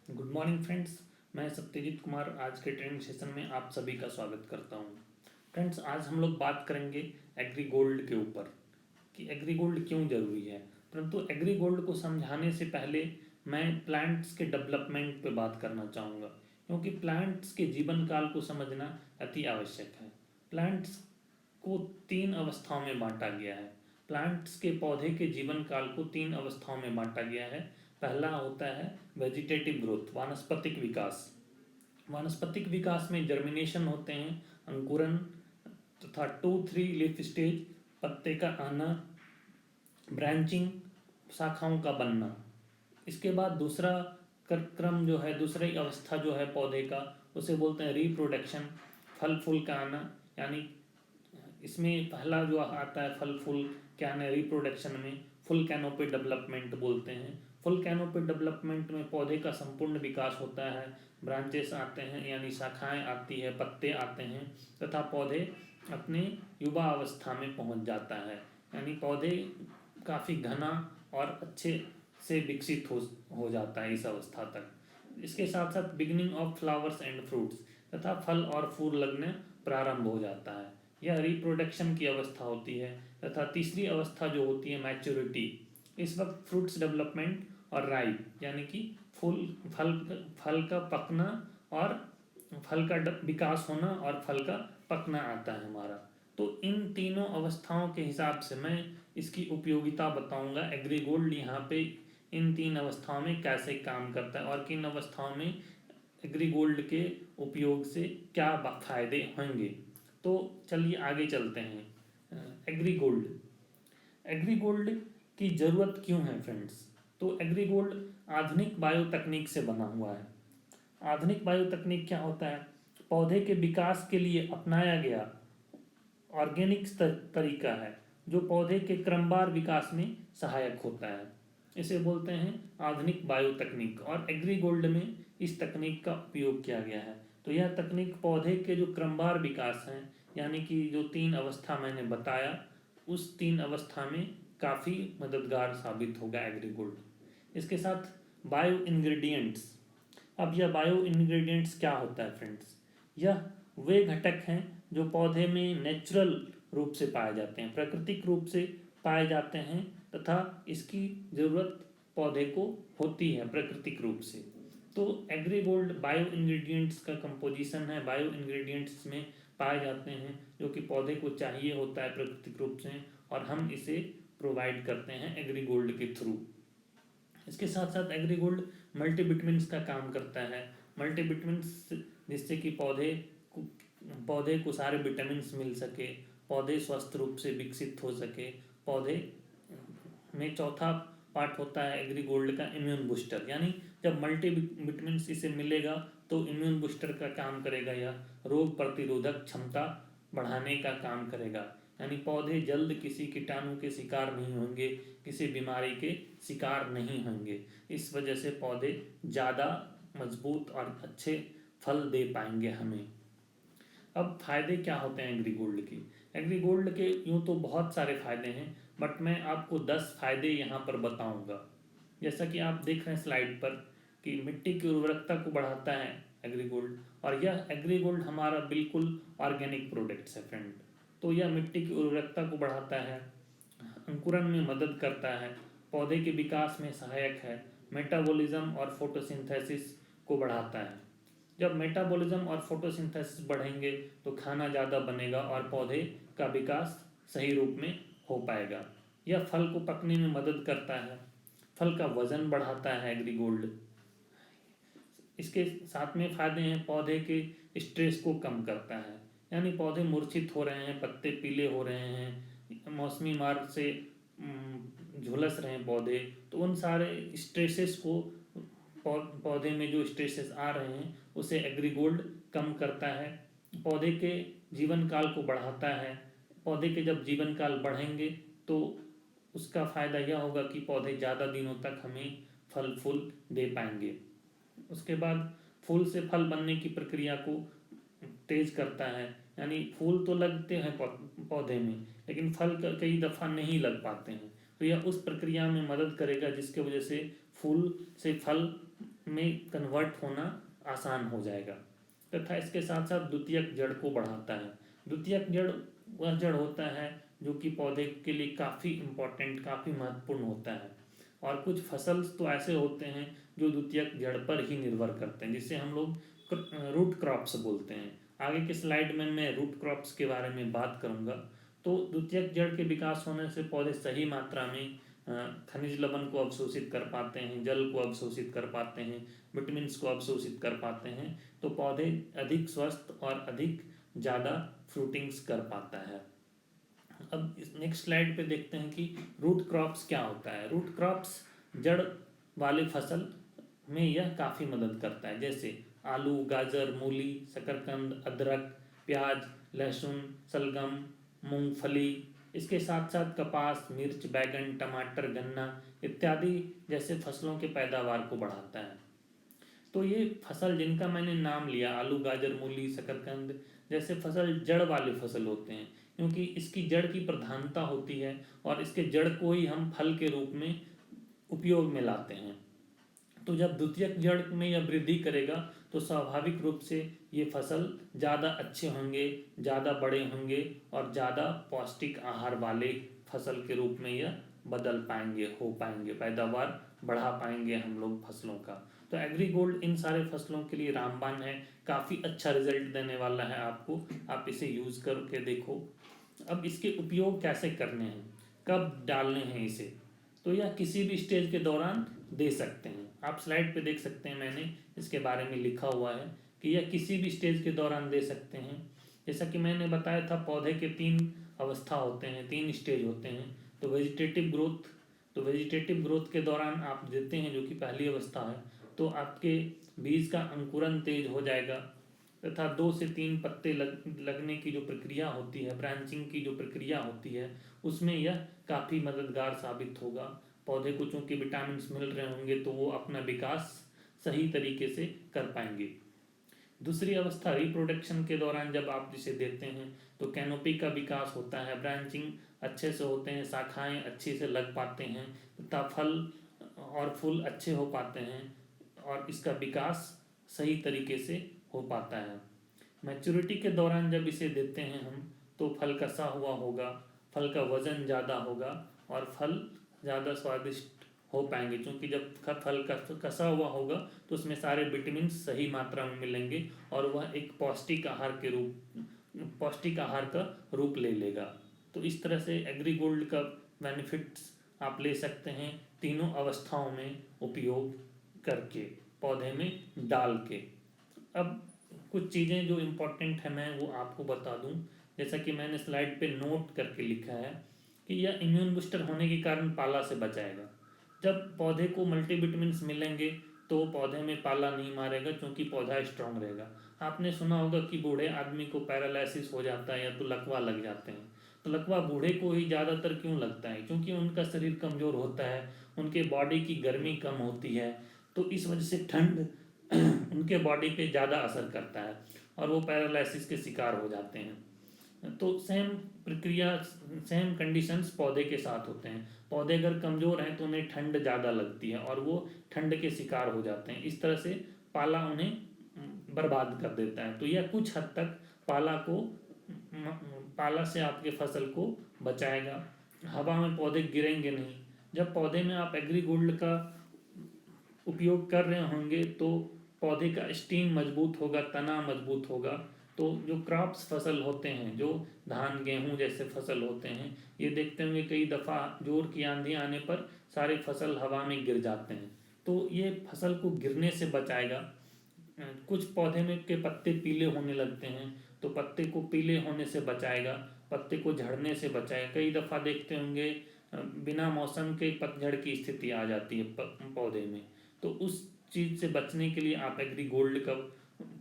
Good morning friends. मैं सत्यजीत कुमार आज के ट्रेनिंग सेशन में आप सभी का स्वागत करता हूं। फ्रेंड्स, आज हम लोग बात करेंगे एग्री गोल्ड के ऊपर कि एग्री गोल्ड क्यों ज़रूरी है। परंतु एग्री गोल्ड को समझाने से पहले मैं प्लांट्स के डेवलपमेंट पे बात करना चाहूँगा, क्योंकि प्लांट्स के जीवन काल को समझना अति आवश्यक है। प्लांट्स को तीन अवस्थाओं में बांटा गया है। प्लांट्स के पौधे के जीवन काल को तीन अवस्थाओं में बांटा गया है। पहला होता है वेजिटेटिव ग्रोथ, वानस्पतिक विकास। वानस्पतिक विकास में जर्मिनेशन होते हैं, अंकुरन तथा 2-3 लीफ स्टेज, पत्ते का आना, ब्रांचिंग, शाखाओं का बनना। इसके बाद दूसरा क्रम जो है, दूसरी अवस्था जो है पौधे का, उसे बोलते हैं रिप्रोडक्शन, फल फूल का आना। यानी इसमें पहला जो आता है फल फूल के आने रिप्रोडक्शन में, फुल कैनोपी डेवलपमेंट बोलते हैं। फुल कैनोपी डेवलपमेंट में पौधे का संपूर्ण विकास होता है, ब्रांचेस आते हैं यानी शाखाएं आती है, पत्ते आते हैं तथा पौधे अपने युवा अवस्था में पहुंच जाता है। यानी पौधे काफ़ी घना और अच्छे से विकसित हो जाता है इस अवस्था तक। इसके साथ साथ beginning of flowers and fruits, तथा फल और फूल लगने प्रारंभ हो जाता है। यह रिप्रोडक्शन की अवस्था होती है। तथा तीसरी अवस्था जो होती है मैच्योरिटी, इस वक्त फ्रूट्स डेवलपमेंट और राइप यानी कि फूल फल फल का पकना और फल का विकास होना और फल का पकना आता है हमारा। तो इन तीनों अवस्थाओं के हिसाब से मैं इसकी उपयोगिता बताऊंगा। एग्री गोल्ड यहाँ पे इन तीन अवस्थाओं में कैसे काम करता है और किन अवस्थाओं में एग्री गोल्ड के उपयोग से क्या फायदे होंगे। तो चलिए आगे चलते हैं। एग्री गोल्ड, एग्री गोल्ड की ज़रूरत क्यों है फ्रेंड्स। तो एग्री गोल्ड आधुनिक बायो तकनीक से बना हुआ है। आधुनिक बायो तकनीक क्या होता है? पौधे के विकास के लिए अपनाया गया ऑर्गेनिक तरीका है जो पौधे के क्रमवार विकास में सहायक होता है। इसे बोलते हैं आधुनिक बायो तकनीक, और एग्री गोल्ड में इस तकनीक का उपयोग किया गया है। तो यह तकनीक पौधे के जो क्रमवार विकास हैं, यानी कि जो तीन अवस्था मैंने बताया, उस तीन अवस्था में काफ़ी मददगार साबित होगा एग्री गोल्ड। इसके साथ बायो इंग्रेडिएंट्स। अब यह बायो इंग्रेडिएंट्स क्या होता है फ्रेंड्स? यह वे घटक हैं जो पौधे में नेचुरल रूप से पाए जाते हैं, प्राकृतिक रूप से पाए जाते हैं, तथा इसकी ज़रूरत पौधे को होती है प्राकृतिक रूप से। तो एग्री गोल्ड बायो इंग्रेडिएंट्स का कंपोजिशन है, बायो इंग्रेडिएंट्स में पाए जाते हैं जो कि पौधे को चाहिए होता है प्राकृतिक रूप से, और हम इसे प्रोवाइड करते हैं एग्री गोल्ड के थ्रू। इसके साथ साथ एग्री गोल्ड मल्टीविटामिन्स का काम करता है। मल्टीविटामिन्स जिससे कि पौधे को सारे विटामिन्स मिल सके, पौधे स्वस्थ रूप से विकसित हो सके। पौधे में चौथा पार्ट होता है एग्री गोल्ड का इम्यून बूस्टर, यानी जब मल्टी विटामिन्स इसे मिलेगा तो इम्यून बूस्टर का काम करेगा, या रोग प्रतिरोधक क्षमता बढ़ाने का काम करेगा। यानी पौधे जल्द किसी कीटाणु के शिकार नहीं होंगे, किसी बीमारी के शिकार नहीं होंगे। इस वजह से पौधे ज़्यादा मजबूत और अच्छे फल दे पाएंगे हमें। अब फायदे क्या होते हैं एग्री गोल्ड के? एग्री गोल्ड के यूँ तो बहुत सारे फायदे हैं, बट मैं आपको 10 फायदे यहाँ पर बताऊँगा। जैसा कि आप देख रहे हैं स्लाइड पर कि मिट्टी की उर्वरकता को बढ़ाता है एग्री गोल्ड, और यह एग्री गोल्ड हमारा बिल्कुल ऑर्गेनिक प्रोडक्ट्स है फ्रेंड। तो यह मिट्टी की उर्वरकता को बढ़ाता है, अंकुरन में मदद करता है, पौधे के विकास में सहायक है, मेटाबॉलिज्म और फोटोसिंथेसिस को बढ़ाता है। जब मेटाबॉलिज्म और फोटोसिंथेसिस बढ़ेंगे तो खाना ज़्यादा बनेगा और पौधे का विकास सही रूप में हो पाएगा। यह फल को पकने में मदद करता है, फल का वजन बढ़ाता है एग्री गोल्ड। इसके साथ में फायदे हैं, पौधे के स्ट्रेस को कम करता है। यानी पौधे मूर्छित हो रहे हैं, पत्ते पीले हो रहे हैं, मौसमी मार्ग से झुलस रहे हैं पौधे, तो उन सारे स्ट्रेसेस को, पौधे में जो स्ट्रेसेस आ रहे हैं उसे एग्री गोल्ड कम करता है। पौधे के जीवन काल को बढ़ाता है। पौधे के जब जीवन काल बढ़ेंगे तो उसका फ़ायदा यह होगा कि पौधे ज़्यादा दिनों तक हमें फल फूल दे पाएंगे। उसके बाद फूल से फल बनने की प्रक्रिया को तेज करता है। यानी फूल तो लगते हैं पौधे में, लेकिन फल कई दफ़ा नहीं लग पाते हैं, तो यह उस प्रक्रिया में मदद करेगा जिसके वजह से फूल से फल में कन्वर्ट होना आसान हो जाएगा। तथा इसके साथ साथ द्वितीयक जड़ को बढ़ाता है। द्वितीयक जड़ वह जड़ होता है जो कि पौधे के लिए काफ़ी इम्पोर्टेंट, काफ़ी महत्वपूर्ण होता है। और कुछ फसल तो ऐसे होते हैं जो द्वितीयक जड़ पर ही निर्भर करते हैं, जिसे हम लोग रूट क्रॉप्स बोलते हैं। आगे की स्लाइड में मैं रूट क्रॉप्स के बारे में बात करूंगा। तो द्वितीयक जड़ के विकास होने से पौधे सही मात्रा में खनिज लवण को अवशोषित कर पाते हैं, जल को अवशोषित कर पाते हैं, विटामिन्स को अवशोषित कर पाते हैं। तो पौधे अधिक स्वस्थ और अधिक ज़्यादा फ्रूटिंग्स कर पाता है। अब इस नेक्स्ट स्लाइड पे देखते हैं कि रूट क्रॉप्स क्या होता है। रूट क्रॉप्स जड़ वाले फसल में यह काफ़ी मदद करता है, जैसे आलू, गाजर, मूली, शकरकंद, अदरक, प्याज, लहसुन, सलगम, मूंगफली। इसके साथ साथ कपास, मिर्च, बैगन, टमाटर, गन्ना इत्यादि जैसे फसलों के पैदावार को बढ़ाता है। तो ये फसल जिनका मैंने नाम लिया, आलू, गाजर, मूली, शकरकंद जैसे फसल जड़ वाले फसल होते हैं, क्योंकि इसकी जड़ की प्रधानता होती है और इसके जड़ को ही हम फल के रूप में उपयोग में लाते हैं। तो जब द्वितीयक जड़ में यह वृद्धि करेगा तो स्वाभाविक रूप से ये फसल ज़्यादा अच्छे होंगे, ज़्यादा बड़े होंगे और ज़्यादा पौष्टिक आहार वाले फसल के रूप में यह बदल पाएंगे, हो पाएंगे, पैदावार बढ़ा पाएंगे हम लोग फसलों का। तो एग्रीगोल्ड इन सारे फसलों के लिए रामबाण है, काफ़ी अच्छा रिजल्ट देने वाला है आपको। आप इसे यूज़ करके देखो। अब इसके उपयोग कैसे करने हैं, कब डालने हैं इसे, तो यह किसी भी स्टेज के दौरान दे सकते हैं। आप स्लाइड पे देख सकते हैं, मैंने इसके बारे में लिखा हुआ है कि यह किसी भी स्टेज के दौरान दे सकते हैं। जैसा कि मैंने बताया था, पौधे के 3 अवस्था होते हैं, 3 स्टेज होते हैं। तो वेजिटेटिव ग्रोथ, तो वेजिटेटिव ग्रोथ के दौरान आप देते हैं, जो कि पहली अवस्था है, तो आपके बीज का अंकुरन तेज हो जाएगा तथा 2 से 3 पत्ते लगने की जो प्रक्रिया होती है, ब्रांचिंग की जो प्रक्रिया होती है, उसमें यह काफ़ी मददगार साबित होगा। पौधे को चूँकि विटामिन मिल रहे होंगे तो वो अपना विकास सही तरीके से कर पाएंगे। दूसरी अवस्था रिप्रोडक्शन के दौरान जब आप जिसे देते हैं तो कैनोपी का विकास होता है, ब्रांचिंग अच्छे से होते हैं, शाखाएं अच्छे से लग पाते हैं तथा फल और फूल अच्छे हो पाते हैं और इसका विकास सही तरीके से हो पाता है। मैच्योरिटी के दौरान जब इसे देते हैं हम, तो फल कसा हुआ होगा, फल का वज़न ज़्यादा होगा और फल ज़्यादा स्वादिष्ट हो पाएंगे, क्योंकि जब फल कसा हुआ होगा तो उसमें सारे विटामिन सही मात्रा में मिलेंगे और वह एक पौष्टिक आहार का रूप ले लेगा। तो इस तरह से एग्रीगोल्ड का बेनिफिट्स आप ले सकते हैं तीनों अवस्थाओं में उपयोग करके, पौधे में डाल के। अब कुछ चीज़ें जो इम्पोर्टेंट है मैं वो आपको बता दूं। जैसा कि मैंने स्लाइड पे नोट करके लिखा है कि यह इम्यून बूस्टर होने के कारण पाला से बचाएगा। जब पौधे को मल्टीविटामिन्स मिलेंगे तो पौधे में पाला नहीं मारेगा, क्योंकि पौधा स्ट्रांग रहेगा। आपने सुना होगा कि बूढ़े आदमी को पैरालिसिस हो जाता है या तो लकवा लग जाते हैं। तो लकवा बूढ़े को ही ज़्यादातर क्यों लगता है, क्योंकि उनका शरीर कमज़ोर होता है, उनके बॉडी की गर्मी कम होती है, तो इस वजह से ठंड उनके बॉडी पे ज़्यादा असर करता है और वो पैरालिसिस के शिकार हो जाते हैं। तो सेम प्रक्रिया, सेम कंडीशंस पौधे के साथ होते हैं। पौधे अगर कमज़ोर हैं तो उन्हें ठंड ज़्यादा लगती है और वो ठंड के शिकार हो जाते हैं। इस तरह से पाला उन्हें बर्बाद कर देता है। तो यह कुछ हद तक पाला से आपके फसल को बचाएगा। हवा में पौधे गिरेंगे नहीं। जब पौधे में आप एग्रीगोल्ड का उपयोग कर रहे होंगे तो पौधे का स्टीम मजबूत होगा, तना मजबूत होगा। तो जो क्रॉप्स फसल होते हैं, जो धान गेहूं जैसे फसल होते हैं, ये देखते होंगे कई दफ़ा जोर की आंधी आने पर सारे फसल हवा में गिर जाते हैं। तो ये फसल को गिरने से बचाएगा। कुछ पौधे में के पत्ते पीले होने लगते हैं तो पत्ते को पीले होने से बचाएगा, पत्ते को झड़ने से बचाएगा। कई दफ़ा देखते होंगे बिना मौसम के पतझड़ की स्थिति आ जाती है पौधे में, तो उस चीज़ से बचने के लिए आप एग्रीगोल्ड का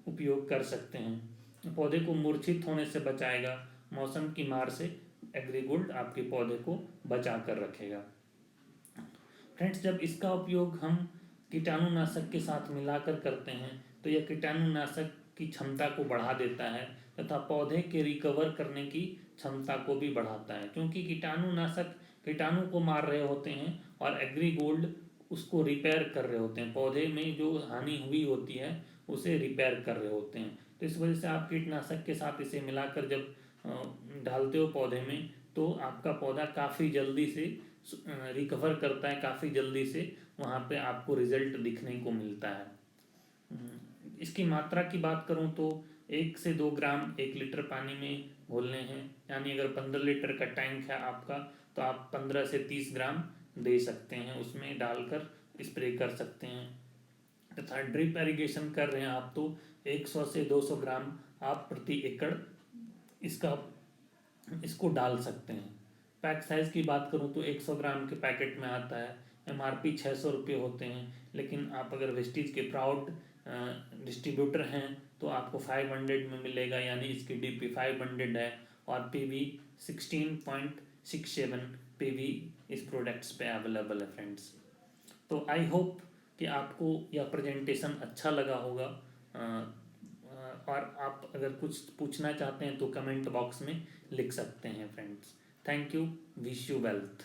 उपयोग कर सकते हैं। पौधे को मूर्छित होने से बचाएगा, मौसम की मार से एग्रीगोल्ड आपके पौधे को बचा कर रखेगा। फ्रेंड्स, जब इसका उपयोग हम कीटाणुनाशक के साथ मिलाकर करते हैं तो यह कीटाणुनाशक की क्षमता को बढ़ा देता है तथा पौधे के रिकवर करने की क्षमता को भी बढ़ाता है, क्योंकि कीटाणुनाशक कीटाणु को मार रहे होते हैं और एग्रीगोल्ड उसको रिपेयर कर रहे होते हैं, पौधे में जो हानि हुई होती है उसे रिपेयर कर रहे होते हैं। तो इस वजह से आप कीटनाशक के साथ इसे मिलाकर जब डालते हो पौधे में, तो आपका पौधा काफ़ी जल्दी से रिकवर करता है, काफ़ी जल्दी से वहाँ पे आपको रिजल्ट दिखने को मिलता है। इसकी मात्रा की बात करूँ तो 1 से 2 ग्राम 1 लीटर पानी में घोलने हैं, यानी अगर 15 लीटर का टैंक है आपका तो आप 15 से 30 ग्राम दे सकते हैं, उसमें डालकर स्प्रे कर सकते हैं। तथा ड्रिप एरीगेशन कर रहे हैं आप तो 100 से 200 ग्राम आप प्रति एकड़ इसका इसको डाल सकते हैं। पैक साइज़ की बात करूँ तो 100 ग्राम के पैकेट में आता है, MRP 600 रुपये होते हैं, लेकिन आप अगर वेस्टीज के प्राउड डिस्ट्रीब्यूटर हैं तो आपको 500 में मिलेगा, यानी इसकी DP 500 है और PV 16.67 PV इस प्रोडक्ट्स पे अवेलेबल है फ्रेंड्स। तो आई होप कि आपको यह प्रेजेंटेशन अच्छा लगा होगा, और आप अगर कुछ पूछना चाहते हैं तो कमेंट बॉक्स में लिख सकते हैं friends. Thank you, wish you wealth.